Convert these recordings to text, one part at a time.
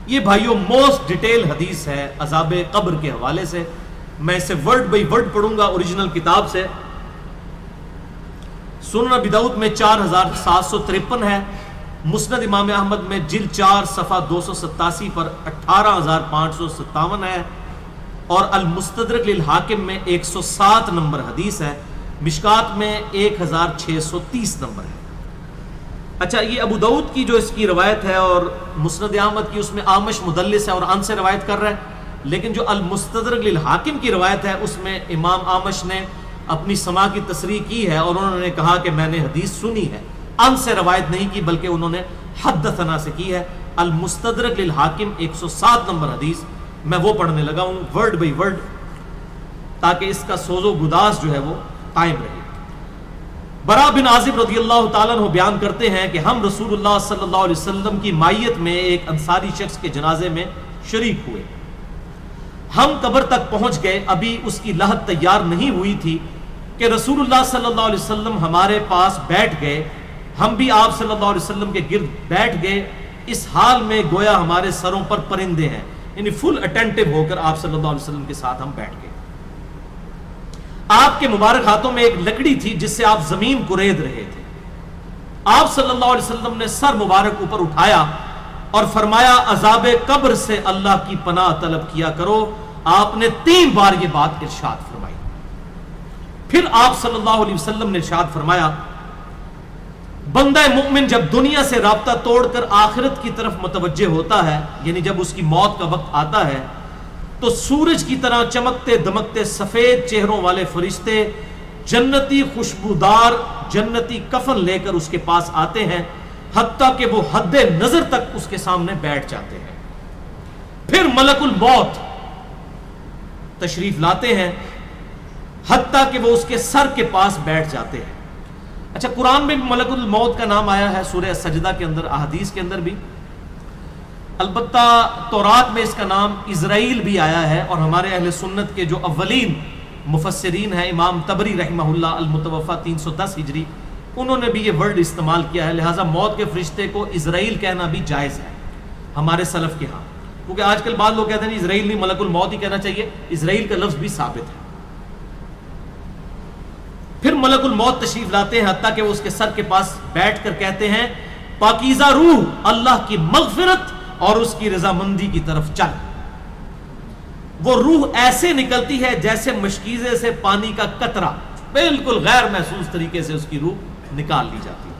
یہ بھائیوں most detail حدیث ہے عذاب قبر کے حوالے سے. میں اسے ورڈ بائی ورڈ پڑھوں گا اوریجنل کتاب سے. سنن ابی داؤد میں 4753 ہے. مسند امام احمد میں جلد 4 صفحہ 287 پر 18557 ہے. اور المستدرک للحاکم میں 107 نمبر حدیث ہے. مشکات میں 1630 نمبر ہے. اچھا یہ ابو داؤد کی جو اس کی روایت ہے اور مسند احمد کی، اس میں آمش مدلس ہے اور ان سے روایت کر رہا ہے. لیکن جو المستدرک للحاکم کی روایت ہے اس میں امام آمش نے اپنی سماع کی تصریح کی ہے اور انہوں نے کہا کہ میں نے حدیث سنی ہے. ان سے روایت نہیں کی بلکہ انہوں نے حدثنا سے کی ہے. المستدرک للحاکم 107 نمبر حدیث میں وہ پڑھنے لگا ہوں ورڈ بائی ورڈ تاکہ اس کا سوز و گداز جو ہے وہ قائم رہے. برا بن عازب رضی اللہ تعالیٰ عنہ بیان کرتے ہیں کہ ہم رسول اللہ صلی اللہ علیہ وسلم کی مائیت میں ایک انصاری شخص کے جنازے میں شریک ہوئے. ہم قبر تک پہنچ گئے، ابھی اس کی لحد تیار نہیں ہوئی تھی کہ رسول اللہ صلی اللہ علیہ وسلم ہمارے پاس بیٹھ گئے. ہم بھی آپ صلی اللہ علیہ وسلم کے گرد بیٹھ گئے، اس حال میں گویا ہمارے سروں پر پرندے ہیں، یعنی فل اٹینٹو ہو کر آپ صلی اللہ علیہ وسلم کے ساتھ ہم بیٹھ گئے. آپ کے مبارک ہاتھوں میں ایک لکڑی تھی جس سے آپ زمین کورید رہے تھے. آپ صلی اللہ علیہ وسلم نے سر مبارک اوپر اٹھایا اور فرمایا عذاب قبر سے اللہ کی پناہ طلب کیا کرو. آپ نے 3 بار یہ بات ارشاد فرمائی. پھر آپ صلی اللہ علیہ وسلم نے ارشاد فرمایا بندہ مومن جب دنیا سے رابطہ توڑ کر آخرت کی طرف متوجہ ہوتا ہے، یعنی جب اس کی موت کا وقت آتا ہے، تو سورج کی طرح چمکتے دمکتے سفید چہروں والے فرشتے جنتی خوشبودار جنتی کفن لے کر اس کے پاس آتے ہیں، حتیٰ کہ وہ حد نظر تک اس کے سامنے بیٹھ جاتے ہیں. پھر ملک الموت تشریف لاتے ہیں حتیٰ کہ وہ اس کے سر کے پاس بیٹھ جاتے ہیں. اچھا قرآن میں بھی ملک الموت کا نام آیا ہے، سورہ سجدہ کے اندر، احادیث کے اندر بھی. البتہ تورات میں اس کا نام اسرائیل بھی آیا ہے، اور ہمارے اہل سنت کے جو اولین مفسرین ہیں امام طبری رحمہ اللہ المتوفی 310 ہجری، انہوں نے بھی یہ ورڈ استعمال کیا ہے. لہٰذا موت کے فرشتے کو اسرائیل کہنا بھی جائز ہے ہمارے سلف کے ہاں، کیونکہ آج کل بعض لوگ کہتے ہیں اسرائیل نہیں ملک الموت ہی کہنا چاہیے. اسرائیل کا لفظ بھی ثابت ہے. پھر ملک الموت تشریف لاتے ہیں حتیٰ کہ وہ اس کے سر کے پاس بیٹھ کر کہتے ہیں پاکیزہ روح اللہ کی مغفرت اور اس کی رضامندی کی طرف چل. وہ روح ایسے نکلتی ہے جیسے مشکیزے سے پانی کا قطرہ، بالکل غیر محسوس طریقے سے اس کی روح نکال لی جاتی ہے.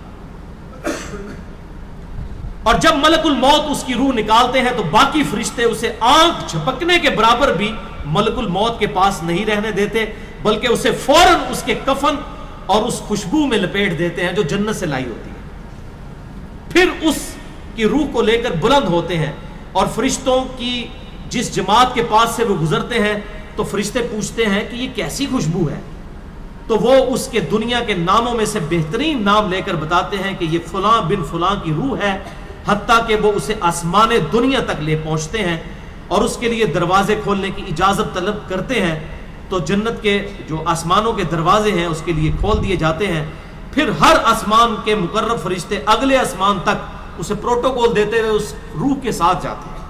اور جب ملک الموت اس کی روح نکالتے ہیں تو باقی فرشتے اسے آنکھ جھپکنے کے برابر بھی ملک الموت کے پاس نہیں رہنے دیتے، بلکہ اسے فوراً اس کے کفن اور اس خوشبو میں لپیٹ دیتے ہیں جو جنت سے لائی ہوتی ہے. پھر اس کی روح کو لے کر بلند ہوتے ہیں اور فرشتوں کی جس جماعت کے پاس سے وہ گزرتے ہیں تو فرشتے پوچھتے ہیں کہ یہ کیسی خوشبو ہے، تو وہ اس کے دنیا کے ناموں میں سے بہترین نام لے کر بتاتے ہیں کہ یہ فلاں بن فلاں کی روح ہے، حتیٰ کہ وہ اسے آسمان دنیا تک لے پہنچتے ہیں اور اس کے لیے دروازے کھولنے کی اجازت طلب کرتے ہیں. تو جنت کے جو آسمانوں کے دروازے ہیں اس کے لیے کھول دیے جاتے ہیں. پھر ہر آسمان کے مقرب فرشتے اگلے آسمان تک اسے پروٹوکول دیتے ہوئے اس روح کے ساتھ جاتے ہیں،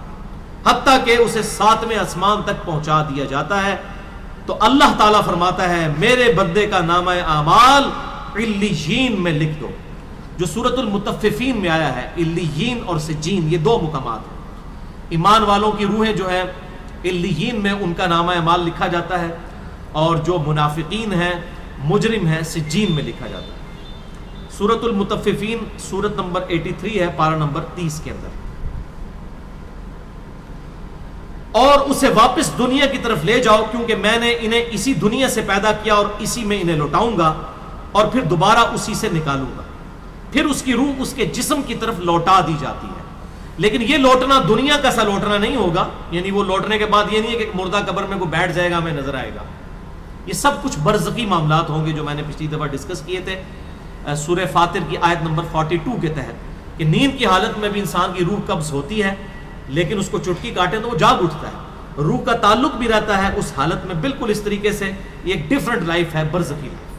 حتیٰ کہ اسے 7ویں آسمان تک پہنچا دیا جاتا ہے. تو اللہ تعالیٰ فرماتا ہے میرے بندے کا نامہ اعمال علیین میں لکھ دو، جو سورۃ المطففین میں آیا ہے. علیین اور سجین یہ 2 مقامات ہیں. ایمان والوں کی روحیں جو ہیں علیین میں ان کا نامہ اعمال لکھا جاتا ہے، اور جو منافقین ہیں مجرم ہیں سجین میں لکھا جاتا ہے. سورۃ المطففین سورت نمبر 83 ہے، پارہ نمبر 30 کے اندر. اور اسے واپس دنیا کی طرف لے جاؤ کیونکہ میں نے انہیں اسی دنیا سے پیدا کیا اور اسی میں انہیں لوٹاؤں گا اور پھر دوبارہ اسی سے نکالوں گا. پھر اس کی روح اس کے جسم کی طرف لوٹا دی جاتی ہے. لیکن یہ لوٹنا دنیا کا سا لوٹنا نہیں ہوگا، یعنی وہ لوٹنے کے بعد یہ نہیں ہے کہ مردہ قبر میں کوئی بیٹھ جائے گا ہمیں نظر آئے گا. یہ سب کچھ برزخی معاملات ہوں گے جو میں نے پچھلی دفعہ ڈسکس کیے تھے سورہ فاطر کی آیت نمبر 42 کے تحت، کہ نیند کی حالت میں بھی انسان کی روح قبض ہوتی ہے لیکن اس کو چٹکی کاٹے تو وہ جاگ اٹھتا ہے. روح کا تعلق بھی رہتا ہے اس حالت میں بالکل اس طریقے سے. یہ ایک ڈیفرنٹ لائف ہے، برزخی لائف.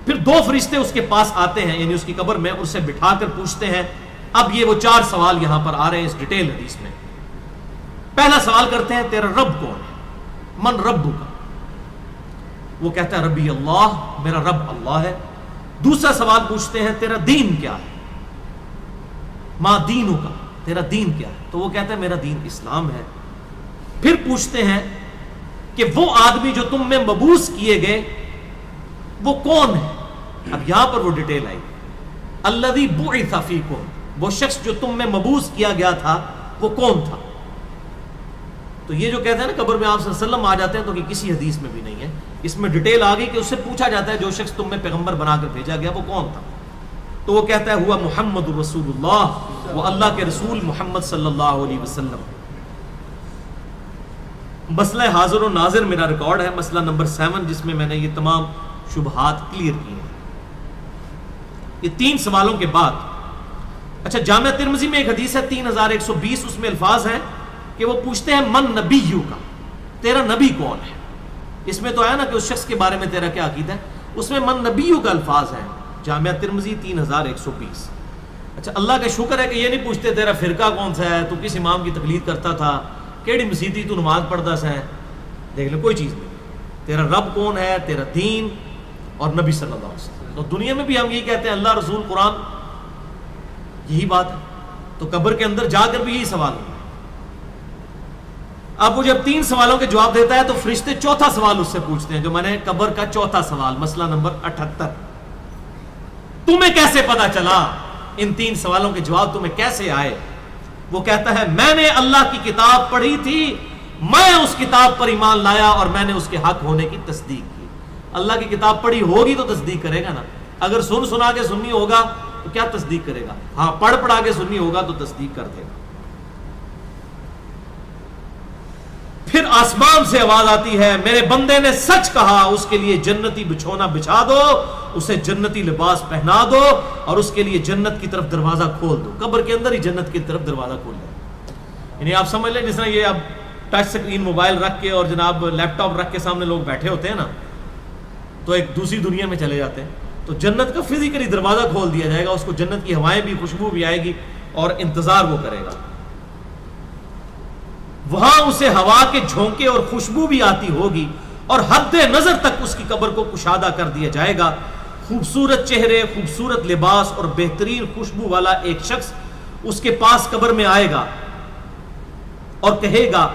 پھر 2 فرشتے اس کے پاس آتے ہیں یعنی اس کی قبر میں، اسے بٹھا کر پوچھتے ہیں اب یہ وہ 4 سوال یہاں پر آ رہے ہیں اس ڈیٹیل حدیث میں. پہلا سوال کرتے ہیں تیرا رب کون ہے؟ من ربک کا؟ وہ کہتا ہے ربی اللہ، میرا رب اللہ ہے. دوسرا سوال پوچھتے ہیں تیرا دین کیا ہے؟ ما دینو کا، تیرا دین کیا ہے؟ تو وہ کہتا ہے میرا دین اسلام ہے. پھر پوچھتے ہیں کہ وہ آدمی جو تم میں مبعوث کیے گئے وہ کون ہے؟ اب یہاں پر وہ ڈیٹیل آئی، الذی بعث فیکم، وہ شخص جو تم میں مبعوث کیا گیا تھا وہ کون تھا؟ تو یہ جو کہتے ہیں نا قبر میں آپ صلی اللہ علیہ وسلم آ جاتے ہیں، تو کہ کسی حدیث میں بھی نہیں ہے. اس میں ڈیٹیل آ گئی کہ اس سے پوچھا جاتا ہے جو شخص تم میں پیغمبر بنا کر بھیجا گیا وہ کون تھا؟ تو وہ کہتا ہے ہوا محمد رسول اللہ، وہ اللہ کے رسول محمد صلی اللہ علیہ وسلم. مسئلہ حاضر و ناظر میرا ریکارڈ ہے، مسئلہ نمبر 7، جس میں نے یہ تمام شبہات کلیئر کی ہیں. یہ 3 سوالوں کے بعد اچھا جامعہ ترمذی میں ایک حدیث ہے 3120، اس میں الفاظ ہیں کہ وہ پوچھتے ہیں من نبیو کا، تیرا نبی کون ہے؟ اس میں تو ہے نا کہ اس شخص کے بارے میں تیرا کیا عقیدہ ہے، اس میں من نبیو کا الفاظ ہے. جامعہ ترمذی 3120. اچھا اللہ کا شکر ہے کہ یہ نہیں پوچھتے تیرا فرقہ کون سا ہے، تو کس امام کی تقلید کرتا تھا، کیڑی مسیتی تو نماز پڑھتا سا ہے. دیکھ لیں کوئی چیز نہیں، تیرا رب کون ہے، تیرا دین اور نبی صلی اللہ علیہ وسلم. تو دنیا میں بھی ہم یہی کہتے ہیں اللہ رسول قرآن، یہی بات ہے. تو قبر کے اندر جا کر بھی یہی سوال ہے. اب وہ جب 3 سوالوں کے جواب دیتا ہے تو فرشتے 4تھا سوال اس سے پوچھتے ہیں، جو میں نے قبر کا 4تھا سوال، مسئلہ نمبر 78، تمہیں کیسے پتا چلا، ان 3 سوالوں کے جواب تمہیں کیسے آئے؟ وہ کہتا ہے میں نے اللہ کی کتاب پڑھی تھی، میں اس کتاب پر ایمان لایا اور میں نے اس کے حق ہونے کی تصدیق کی. اللہ کی کتاب پڑھی ہوگی تو تصدیق کرے گا نا. اگر سنا کے سنی ہوگا تو کیا تصدیق کرے گا؟ ہاں پڑھا کے سنی ہوگا تو تصدیق کر دے گا. پھر آسمان سے آواز آتی ہے میرے بندے نے سچ کہا، اس کے لیے جنتی بچھونا بچھا دو، اسے جنتی لباس پہنا دو اور اس کے لیے جنت کی طرف دروازہ کھول دو. قبر کے اندر ہی جنت کی طرف دروازہ کھول دو. یعنی آپ سمجھ لیں جس طرح یہ اب ٹچ سکرین موبائل رکھ کے اور جناب لیپ ٹاپ رکھ کے سامنے لوگ بیٹھے ہوتے ہیں نا، تو ایک دوسری دنیا میں چلے جاتے ہیں. تو جنت کا فزیکلی دروازہ کھول دیا جائے گا، اس کو جنت کی ہوائیں بھی، خوشبو بھی آئے گی اور انتظار وہ کرے گا. وہاں اسے ہوا کے جھونکے اور خوشبو بھی آتی ہوگی اور حد نظر تک اس کی قبر کو کشادہ کر دیا جائے گا. خوبصورت چہرے، خوبصورت لباس اور بہترین خوشبو والا ایک شخص اس کے پاس قبر میں آئے گا اور کہے گا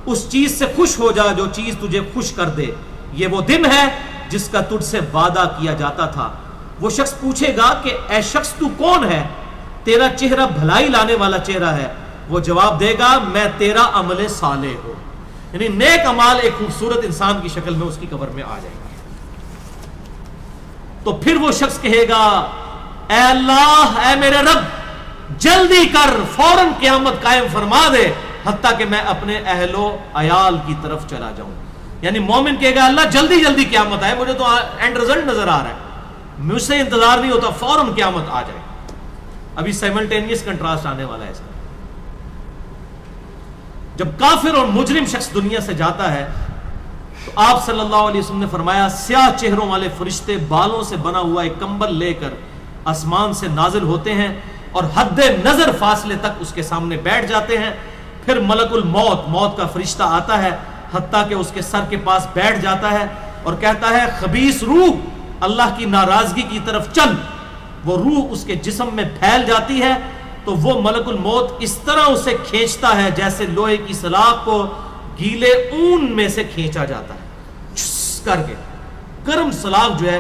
اس چیز سے خوش ہو جا جو چیز تجھے خوش کر دے، یہ وہ دن ہے جس کا تجھ سے وعدہ کیا جاتا تھا. وہ شخص پوچھے گا کہ اے شخص تو کون ہے، تیرا چہرہ بھلائی لانے والا چہرہ ہے. وہ جواب دے گا میں تیرا عمل صالح ہوں. یعنی نیک عمال ایک خوبصورت انسان کی شکل میں اس کی قبر میں آ جائے گا. تو پھر وہ شخص کہے گا اے اللہ، اے میرے رب، جلدی کر، فوراً قیامت قائم فرما دے حتیٰ کہ میں اپنے اہل و عیال کی طرف چلا جاؤں. یعنی مومن کہے گا اللہ جلدی جلدی قیامت آئے، مجھے تو اینڈ رزلٹ نظر آ رہا ہے، مجھ سے انتظار نہیں ہوتا، فوراً قیامت آ جائے. ابھی سائملٹینیس کنٹراسٹ آنے والا ہے اس کا. جب کافر اور مجرم شخص دنیا سے جاتا ہے تو آپ صلی اللہ علیہ وسلم نے فرمایا سیاہ چہروں والے فرشتے بالوں سے بنا ہوا ایک کمبل لے کر آسمان سے نازل ہوتے ہیں اور حد نظر فاصلے تک اس کے سامنے بیٹھ جاتے ہیں. پھر ملک الموت، موت کا فرشتہ آتا ہے حتیٰ کہ اس کے سر کے پاس بیٹھ جاتا ہے اور کہتا ہے خبیث روح اللہ کی ناراضگی کی طرف چل. وہ روح اس کے جسم میں پھیل جاتی ہے تو وہ ملک الموت اس طرح اسے کھینچتا ہے جیسے لوہے کی سلاخ کو گیلے اون میں سے کھینچا جاتا ہے چھس کر کے. گرم سلاخ جو ہے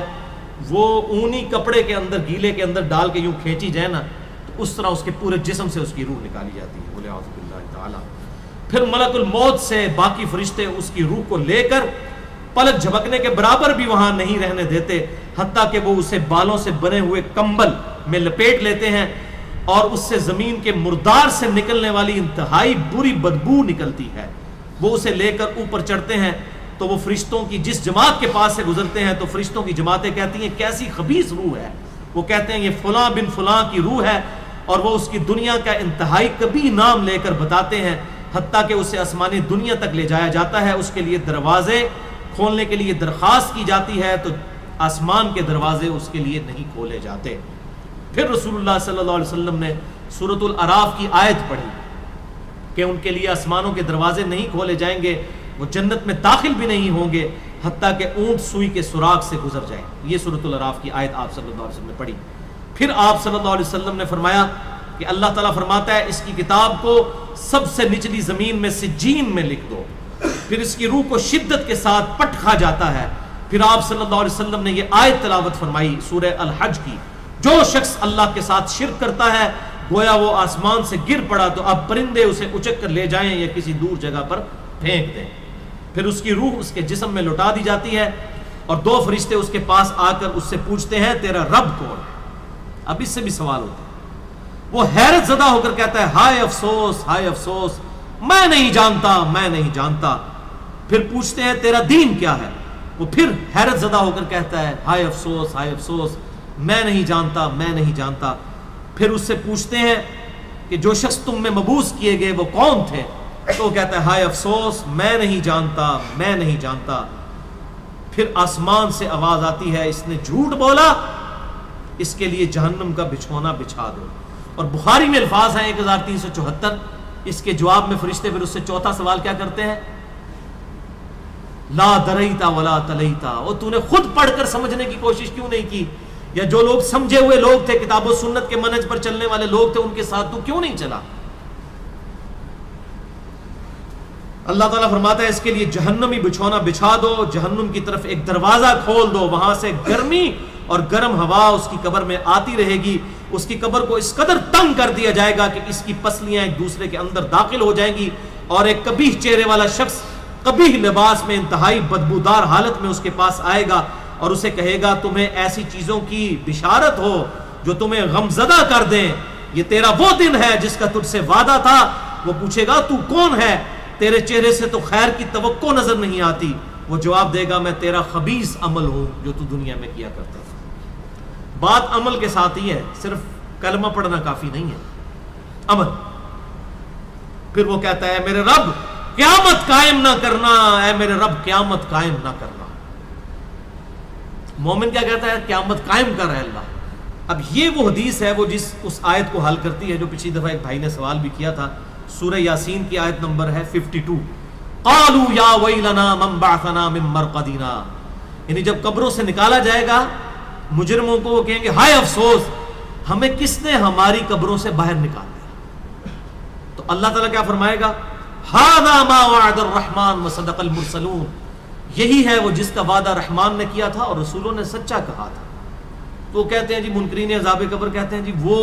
وہ اونی کپڑے کے اندر، گیلے کے اندر ڈال کے یوں کھینچی جائے نا تو اس طرح اس کے پورے جسم سے اس کی روح نکالی جاتی ہے. بولے اعوذ باللہ تعالی. پھر ملک الموت سے باقی فرشتے اس کی روح کو لے کر پلک جھپکنے کے برابر بھی وہاں نہیں رہنے دیتے حتیٰ کہ وہ اسے بالوں سے بنے ہوئے کمبل میں لپیٹ لیتے ہیں اور اس سے زمین کے مردار سے نکلنے والی انتہائی بری بدبو نکلتی ہے. وہ اسے لے کر اوپر چڑھتے ہیں تو وہ فرشتوں کی جس جماعت کے پاس سے گزرتے ہیں تو فرشتوں کی جماعتیں کہتی ہیں کیسی خبیث روح ہے. وہ کہتے ہیں یہ فلاں بن فلاں کی روح ہے اور وہ اس کی دنیا کا انتہائی کبھی نام لے کر بتاتے ہیں حتیٰ کہ اسے آسمانی دنیا تک لے جایا جاتا ہے. اس کے لیے دروازے کھولنے کے لیے درخواست کی جاتی ہے تو آسمان کے دروازے اس کے لیے نہیں کھولے جاتے. پھر رسول اللہ صلی اللہ علیہ وسلم نے سورۃ الاعراف کی آیت پڑھی کہ ان کے لیے آسمانوں کے دروازے نہیں کھولے جائیں گے، وہ جنت میں داخل بھی نہیں ہوں گے حتیٰ کہ اونٹ سوئی کے سوراخ سے گزر جائیں. یہ سورۃ الاعراف کی آیت آپ صلی اللہ علیہ وسلم نے پڑھی. پھر آپ صلی اللہ علیہ وسلم نے فرمایا کہ اللہ تعالیٰ فرماتا ہے اس کی کتاب کو سب سے نچلی زمین میں سجین میں لکھ دو، پھر اس کی روح کو شدت کے ساتھ پٹ کھا جاتا ہے. پھر آپ صلی اللہ علیہ وسلم نے یہ آیت تلاوت فرمائی سورہ الحج کی، جو شخص اللہ کے ساتھ شرک کرتا ہے گویا وہ آسمان سے گر پڑا تو اب پرندے اسے اچک کر لے جائیں یا کسی دور جگہ پر پھینک دیں. پھر اس کی روح اس کے جسم میں لوٹا دی جاتی ہے اور 2 فرشتے اس کے پاس آ کر اس سے پوچھتے ہیں تیرا رب کون ہے. اب اس سے بھی سوال ہوتا ہے. وہ حیرت زدہ ہو کر کہتا ہے ہائے افسوس، ہائے افسوس، میں نہیں جانتا، میں نہیں جانتا. پھر پوچھتے ہیں تیرا دین کیا ہے، وہ پھر حیرت زدہ ہو کر کہتا ہے ہائے افسوس، ہائے افسوس، میں نہیں جانتا، میں نہیں جانتا. پھر اس سے پوچھتے ہیں کہ جو شخص تم میں مبعوث کیے گئے وہ کون تھے، تو وہ کہتا ہے ہائے افسوس، میں نہیں جانتا، میں نہیں جانتا. پھر آسمان سے آواز آتی ہے اس نے جھوٹ بولا، اس کے لیے جہنم کا بچھونا بچھا دو. اور بخاری میں الفاظ ہیں 1374. اس کے جواب میں فرشتے پھر اس سے چوتھا سوال کیا کرتے ہیں، لا دریتا ولا تلیتا، اور تو نے خود پڑھ کر سمجھنے کی کوشش کیوں نہیں کی، یا جو لوگ سمجھے ہوئے لوگ تھے، کتاب و سنت کے منہج پر چلنے والے لوگ تھے، ان کے ساتھ تو کیوں نہیں چلا. اللہ تعالیٰ فرماتا ہے اس کے لیے جہنمی بچھونا بچھا دو، جہنم کی طرف ایک دروازہ کھول دو، وہاں سے گرمی اور گرم ہوا اس کی قبر میں آتی رہے گی. اس کی قبر کو اس قدر تنگ کر دیا جائے گا کہ اس کی پسلیاں ایک دوسرے کے اندر داخل ہو جائیں گی، اور ایک قبیح چہرے والا شخص قبیح لباس میں انتہائی بدبودار حالت میں اس کے پاس آئے گا اور اسے کہے گا تمہیں ایسی چیزوں کی بشارت ہو جو تمہیں غمزدہ کر دیں، یہ تیرا وہ دن ہے جس کا تجھ سے وعدہ تھا. وہ پوچھے گا تو کون ہے، تیرے چہرے سے تو خیر کی توقع نظر نہیں آتی. وہ جواب دے گا میں تیرا خبیث عمل ہوں جو تو دنیا میں کیا کرتا تھا. بات عمل کے ساتھ ہی ہے، صرف کلمہ پڑھنا کافی نہیں ہے، عمل. پھر وہ کہتا ہے میرے رب قیامت قائم نہ کرنا، اے میرے رب قیامت قائم نہ کرنا. مومن کیا کہتا ہے، قیامت قائم کر رہا ہے اللہ. اب یہ وہ حدیث ہے وہ جس اس آیت کو حل کرتی ہے جو پچھلی دفعہ ایک بھائی نے سوال بھی کیا تھا. سورہ یاسین کی آیت نمبر ہے 52. قالوا یا ویلنا من بعثنا من مرقدنا، یعنی جب قبروں سے نکالا جائے گا مجرموں کو، وہ کہیں گے ہائے افسوس، ہمیں کس نے ہماری قبروں سے باہر نکال دیا. تو اللہ تعالیٰ کیا فرمائے گا، ھذا ما وعد الرحمن وصدق المرسلون، یہی ہے وہ جس کا وعدہ رحمان نے کیا تھا اور رسولوں نے سچا کہا تھا. تو وہ کہتے ہیں جی منکرین عذاب قبر کہتے ہیں جی وہ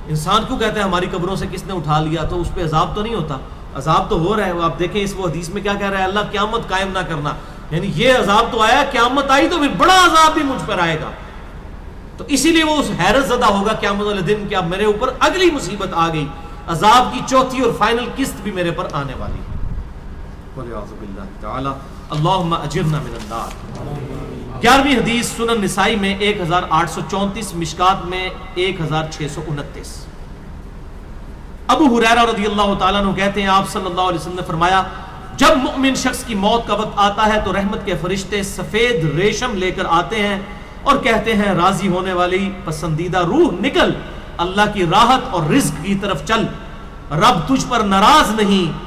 انسان کیوں کہتے ہیں ہماری قبروں سے کس نے اٹھا لیا، تو اس پہ عذاب تو نہیں ہوتا. عذاب تو ہو رہا ہے. آپ دیکھیں اس وہ حدیث میں کیا کہہ رہا ہے، اللہ قیامت قائم نہ کرنا، یعنی یہ عذاب تو آیا، قیامت آئی تو پھر بڑا عذاب بھی مجھ پر آئے گا. تو اسی لیے وہ اس حیرت زدہ ہوگا قیامت والے دن کہ اب میرے اوپر اگلی مصیبت آ گئی، عذاب کی چوتھی اور فائنل قسط بھی میرے پر آنے والی ہے. وَلِعَوْذُ بِاللَّهِ تَعَالَى اللہم اجرنا من النار. 11ویں حدیث سنن نسائی میں 1834، مشکات میں 1629. ابو ہریرہ رضی اللہ تعالیٰ عنہ کہتے ہیں آپ صلی اللہ علیہ وسلم نے فرمایا جب مؤمن شخص کی موت کا وقت آتا ہے تو رحمت کے فرشتے سفید ریشم لے کر آتے ہیں اور کہتے ہیں راضی ہونے والی پسندیدہ روح نکل، اللہ کی راحت اور رزق کی طرف چل، رب تجھ پر ناراض نہیں.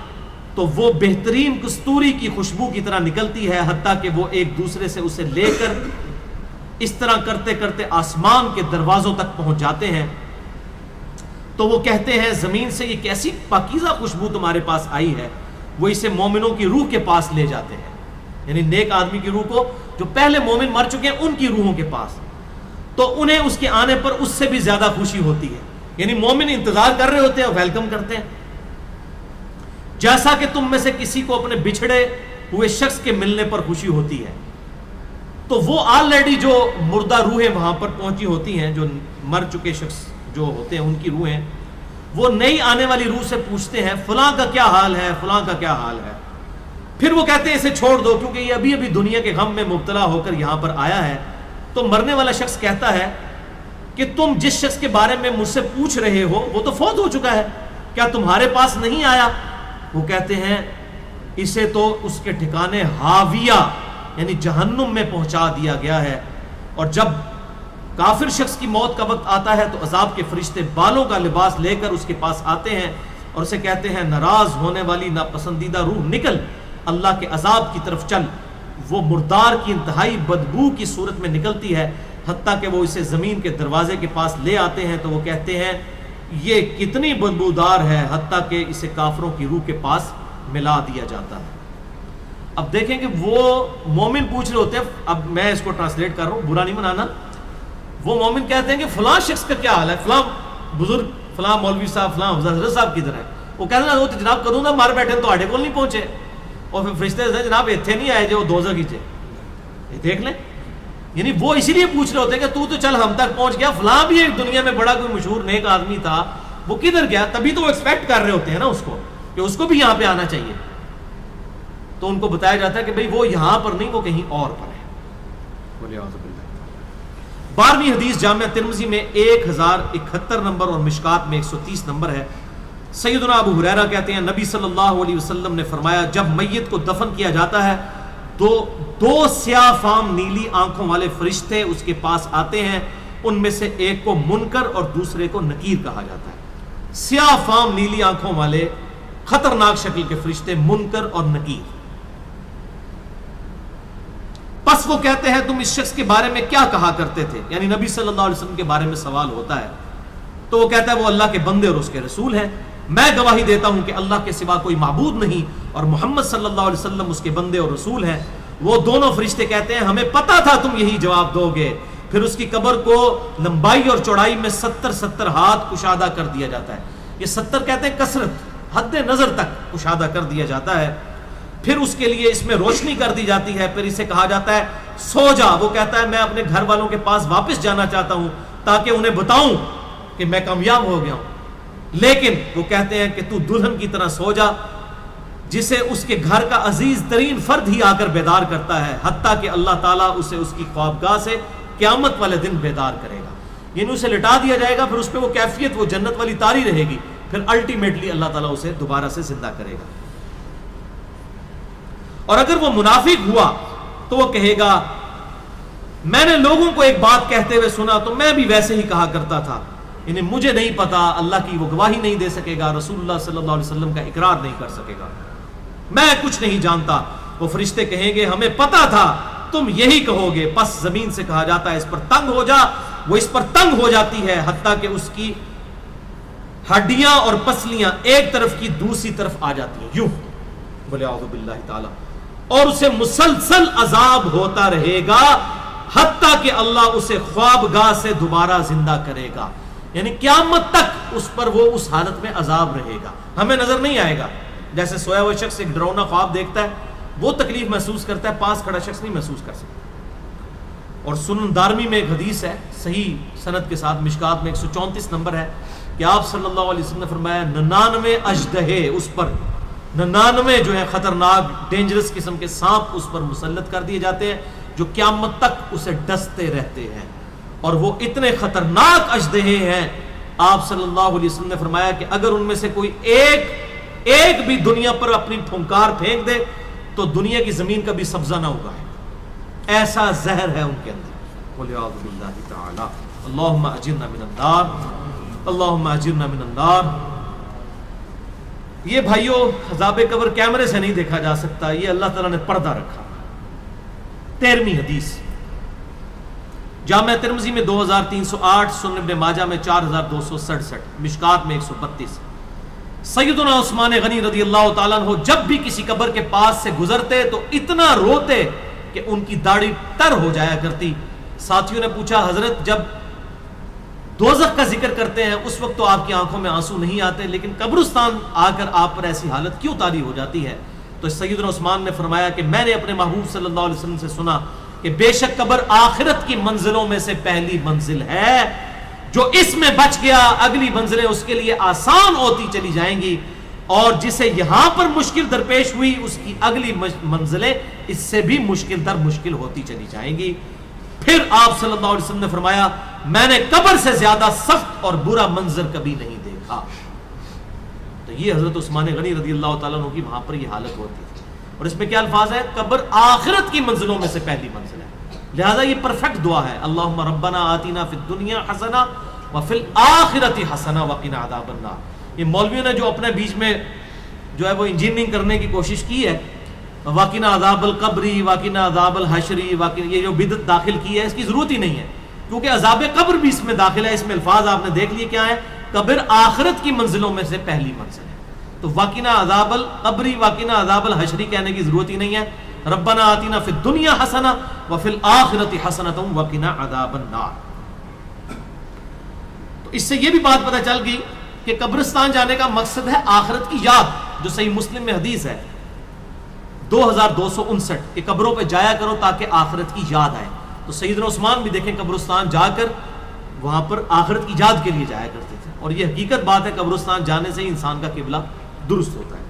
تو وہ بہترین کستوری کی خوشبو کی طرح نکلتی ہے حتیٰ کہ وہ ایک دوسرے سے اسے لے کر اس طرح کرتے کرتے آسمان کے دروازوں تک پہنچ جاتے ہیں. تو وہ کہتے ہیں زمین سے یہ کیسی پاکیزہ خوشبو تمہارے پاس آئی ہے. وہ اسے مومنوں کی روح کے پاس لے جاتے ہیں، یعنی نیک آدمی کی روح کو، جو پہلے مومن مر چکے ہیں ان کی روحوں کے پاس. تو انہیں اس کے آنے پر اس سے بھی زیادہ خوشی ہوتی ہے، یعنی مومن انتظار کر رہے ہوتے ہیں اور ویلکم کرتے ہیں. جیسا کہ تم میں سے کسی کو اپنے بچھڑے ہوئے شخص کے ملنے پر خوشی ہوتی ہے. تو وہ آلریڈی جو مردہ روحیں وہاں پر پہنچی ہوتی ہیں، جو مر چکے شخص جو ہوتے ہیں ان کی روحیں، وہ نئی آنے والی روح سے پوچھتے ہیں فلاں کا کیا حال ہے، فلاں کا کیا حال ہے. پھر وہ کہتے ہیں اسے چھوڑ دو کیونکہ یہ ابھی ابھی دنیا کے غم میں مبتلا ہو کر یہاں پر آیا ہے. تو مرنے والا شخص کہتا ہے کہ تم جس شخص کے بارے میں مجھ سے پوچھ رہے ہو وہ تو فوت ہو چکا ہے، کیا تمہارے پاس نہیں آیا؟ وہ کہتے ہیں اسے تو اس کے ٹھکانے ہاویہ یعنی جہنم میں پہنچا دیا گیا ہے، اور جب کافر شخص کی موت کا وقت آتا ہے تو عذاب کے فرشتے بالوں کا لباس لے کر اس کے پاس آتے ہیں اور اسے کہتے ہیں ناراض ہونے والی ناپسندیدہ روح نکل، اللہ کے عذاب کی طرف چل۔ وہ مردار کی انتہائی بدبو کی صورت میں نکلتی ہے، حتیٰ کہ وہ اسے زمین کے دروازے کے پاس لے آتے ہیں تو وہ کہتے ہیں یہ کتنی بدبودار ہے، حتیٰ کہ اسے کافروں کی روح کے پاس ملا دیا جاتا ہے۔ اب دیکھیں کہ وہ مومن پوچھ رہے ہوتے ہیں، اب میں اس کو ٹرانسلیٹ کر رہا ہوں، برا نہیں منانا، وہ مومن کہتے ہیں کہ فلاں شخص کا کیا حال ہے، فلاں بزرگ، فلاں مولوی صاحب، فلاں حضرت صاحب کدھر ہے؟ وہ کہتے ہیں وہ تو جناب کدوں نہ مار بیٹھے تو آڈے کو نہیں پہنچے، اور پھر فرشتے سے جناب اتنے نہیں آئے جو دوزخ ہی تھے، یہ دیکھ لیں۔ یعنی وہ اسی لیے پوچھ رہے ہوتے ہیں کہ تو چل ہم تک پہنچ گیا، فلاں بھی ایک دنیا میں بڑا کوئی مشہور نیک آدمی تھا، وہ کدھر گیا؟ تبھی تو وہ ایکسپیکٹ کر رہے ہوتے ہیں نا اس کو کہ اس کو بھی یہاں پہ آنا چاہیے، تو ان کو بتایا جاتا ہے کہ بھئی وہ یہاں پر نہیں، وہ کہیں اور پر ہے۔ بولے اعوذ باللہ۔ 12ویں حدیث جامعہ ترمذی میں 1071 نمبر اور مشکات میں 130 نمبر ہے۔ سیدنا ابو ہریرہ کہتے ہیں نبی صلی اللہ علیہ وسلم نے فرمایا جب میت کو دفن کیا جاتا ہے تو دو سیاہ فام نیلی آنکھوں والے فرشتے اس کے پاس آتے ہیں، ان میں سے ایک کو منکر اور دوسرے کو نکیر کہا جاتا ہے۔ سیاہ فام نیلی آنکھوں والے خطرناک شکل کے فرشتے منکر اور نکیر۔ پس وہ کہتے ہیں تم اس شخص کے بارے میں کیا کہا کرتے تھے، یعنی نبی صلی اللہ علیہ وسلم کے بارے میں سوال ہوتا ہے تو وہ کہتا ہے وہ اللہ کے بندے اور اس کے رسول ہیں، میں گواہی دیتا ہوں کہ اللہ کے سوا کوئی معبود نہیں اور محمد صلی اللہ علیہ وسلم اس کے بندے اور رسول ہیں۔ وہ دونوں فرشتے کہتے ہیں ہمیں پتا تھا تم یہی جواب دو گے۔ پھر اس کی قبر کو لمبائی اور چوڑائی میں 70 ہاتھ کشادہ کر دیا جاتا ہے، یہ 70 کہتے ہیں کثرت، حد نظر تک کشادہ کر دیا جاتا ہے۔ پھر اس کے لیے اس میں روشنی کر دی جاتی ہے، پھر اسے کہا جاتا ہے سو جا، وہ کہتا ہے میں اپنے گھر والوں کے پاس واپس جانا چاہتا ہوں تاکہ انہیں بتاؤں کہ میں کامیاب ہو گیا ہوں، لیکن وہ کہتے ہیں کہ تو دلہن کی طرح سو جا، جسے اس کے گھر کا عزیز ترین فرد ہی آ کر بیدار کرتا ہے، حتیٰ کہ اللہ تعالیٰ اسے اس کی خوابگاہ سے قیامت والے دن بیدار کرے گا، یعنی اسے لٹا دیا جائے گا، پھر اس پہ وہ کیفیت وہ جنت والی طاری رہے گی، پھر الٹیمیٹلی اللہ تعالیٰ اسے دوبارہ سے زندہ کرے گا۔ اور اگر وہ منافق ہوا تو وہ کہے گا میں نے لوگوں کو ایک بات کہتے ہوئے سنا تو میں بھی ویسے ہی کہا کرتا تھا، یعنی مجھے نہیں پتا، اللہ کی وہ گواہی نہیں دے سکے گا، رسول اللہ صلی اللہ علیہ وسلم کا اقرار نہیں کر سکے گا، میں کچھ نہیں جانتا۔ وہ فرشتے کہیں گے ہمیں پتا تھا تم یہی کہو گے، پس زمین سے کہا جاتا ہے اس پر تنگ ہو جا، وہ اس پر تنگ ہو جاتی ہے حتیٰ کہ اس کی ہڈیاں اور پسلیاں ایک طرف کی دوسری طرف آ جاتی ہیں، یوں بولے اعوذ باللہ تعالی، اور اسے مسلسل عذاب ہوتا رہے گا حتیٰ کہ اللہ اسے خوابگاہ سے دوبارہ زندہ کرے گا، یعنی قیامت تک اس پر وہ اس حالت میں عذاب رہے گا، ہمیں نظر نہیں آئے گا۔ جیسے سویا ہوا شخص ایک ڈراؤنا خواب دیکھتا ہے وہ تکلیف محسوس کرتا ہے، پاس کھڑا شخص نہیں محسوس کر سکتا۔ اور سنن دارمی میں ایک حدیث ہے صحیح سند کے ساتھ، مشکات میں 134 نمبر ہے کہ آپ صلی اللہ علیہ وسلم نے فرمایا 99 اژدہے اس پر، 99 جو ہے خطرناک ڈینجرس قسم کے سانپ اس پر مسلط کر دیے جاتے ہیں جو قیامت تک اسے ڈستے رہتے ہیں، اور وہ اتنے خطرناک اژدہے ہیں، آپ صلی اللہ علیہ وسلم نے فرمایا کہ اگر ان میں سے کوئی ایک بھی دنیا پر اپنی پھنکار پھینک دے تو دنیا کی زمین کبھی سبزہ نہ اگائے، ایسا زہر ہے ان کے اندر۔ قل اعوذ باللہ تعالی اللہم اجرنا من النار، اللہم اجرنا من النار۔ یہ بھائیو عذاب قبر کیمرے سے نہیں دیکھا جا سکتا، یہ اللہ تعالیٰ نے پردہ رکھا۔ 13ویں حدیث جامعہ ترمذی میں 2308، سنن ابن ماجہ میں 4267، مشکات میں 132۔ سیدنا عثمان غنی رضی اللہ تعالیٰ عنہ جب بھی کسی قبر کے پاس سے گزرتے تو اتنا روتے کہ ان کی داڑھی تر ہو جایا کرتی۔ ساتھیوں نے پوچھا حضرت جب دوزخ کا ذکر کرتے ہیں اس وقت تو آپ کی آنکھوں میں آنسو نہیں آتے، لیکن قبرستان آ کر آپ پر ایسی حالت کیوں طاری ہو جاتی ہے؟ تو سیدنا عثمان نے فرمایا کہ میں نے اپنے محبوب صلی اللہ علیہ وسلم سے سنا کہ بے شک قبر آخرت کی منزلوں میں سے پہلی منزل ہے، جو اس میں بچ گیا اگلی منزلیں اس کے لیے آسان ہوتی چلی جائیں گی، اور جسے یہاں پر مشکل درپیش ہوئی اس کی اگلی منزلیں اس سے بھی مشکل در مشکل ہوتی چلی جائیں گی۔ پھر آپ صلی اللہ علیہ وسلم نے فرمایا میں نے قبر سے زیادہ سخت اور برا منظر کبھی نہیں دیکھا۔ تو یہ حضرت عثمان غنی رضی اللہ تعالیٰ عنہ کی وہاں پر یہ حالت ہوتی تھی، اور اس میں کیا الفاظ ہے؟ قبر آخرت کی منزلوں میں سے پہلی منزل ہے۔ لہذا یہ پرفیکٹ دعا ہے، اللہم ربنا آتینا فی الدنیا حسنہ وفی الآخرۃ حسنہ وقنا عذاب النار۔ یہ مولویوں نے جو اپنے بیچ میں جو ہے وہ انجینئرنگ کرنے کی کوشش کی ہے، وقنا عذاب القبری، وقنا عذاب الحشری، یہ جو بدعت داخل کی ہے، اس کی ضرورت ہی نہیں ہے، کیونکہ عذاب قبر بھی اس میں داخل ہے۔ اس میں الفاظ آپ نے دیکھ لیے کیا ہے، قبر آخرت کی منزلوں میں سے پہلی منزل ہے، تو وقنا عذاب القبری وقنا عذاب الحشری کہنے کی ضرورت ہی نہیں ہے۔ ربنا آتینا فی الدنیا حسنہ وفی الآخرۃ حسنۃ وقنا عذاب النار۔ تو اس سے یہ بھی بات پتہ چل گئی کہ قبرستان جانے کا مقصد ہے آخرت کی یاد، جو صحیح مسلم میں حدیث ہے 2259 کہ قبروں پہ جایا کرو تاکہ آخرت کی یاد آئے۔ تو سیدنا عثمان بھی دیکھیں قبرستان جا کر وہاں پر آخرت کی یاد کے لیے جایا کرتے تھے، اور یہ حقیقت بات ہے، قبرستان جانے سے ہی انسان کا قبلہ درست ہوتا ہے۔